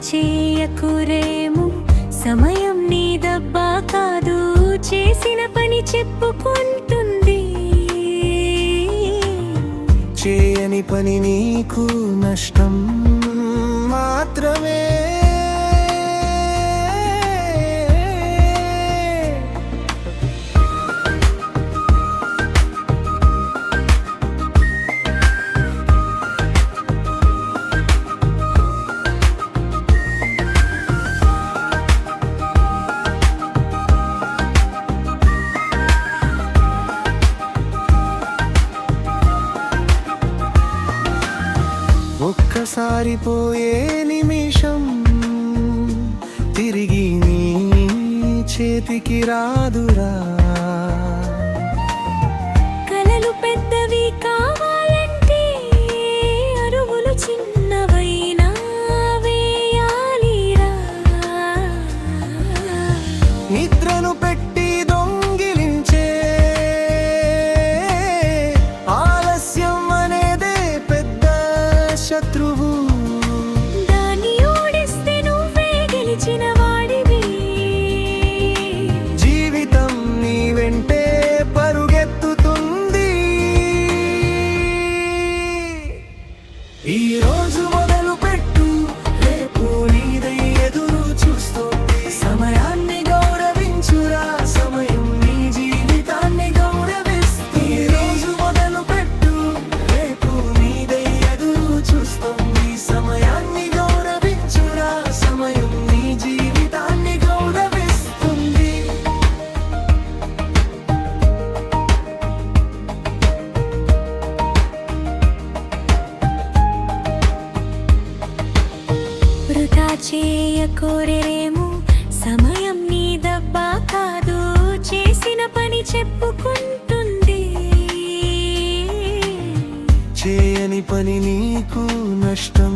చేయకురేము, సమయం నీ దబ్బా కాదు, చేసిన పని చెప్పుకుంటుంది. చేయని పని నీకు నష్టం మాత్రమే. ఒక్కసారి పోయే నిమిషం తిరిగి నీ చేతికి రాదురా. కలలు పెద్దవి కావాలంటే అరువులు చిన్నవైనా వేయాలిరా. నిద్రను పెట్టి దొంగిలించే ఆలస్యం అనేదే పెద్ద శత్రువు. దాన్ని ఓడిస్తే నువ్వే గెలిచిన వాడివి. జీవితం నీ వెంటే పరుగెత్తుతుంది. ఈ రోజు మొదలు పెట్టు, రేపు నీదై ఎదురు చూస్తుంది. సమయాన్ని గౌరవించురా, సమయం నీ జీవితాన్ని గౌరవిస్తుంది. ఈ రోజు మొదలు పెట్టు, రేపు నీదై ఎదురు చూస్తుంది. సమయాన్ని గౌరవించురా, సమయం నీ జీవితాన్ని గౌరవిస్తుంది. వృధా చేయకురేము, సమయం నీ దబ్బా కాదు, చేసిన పని చెప్పుకుంటుంది. చేయని పని నీకు నష్టం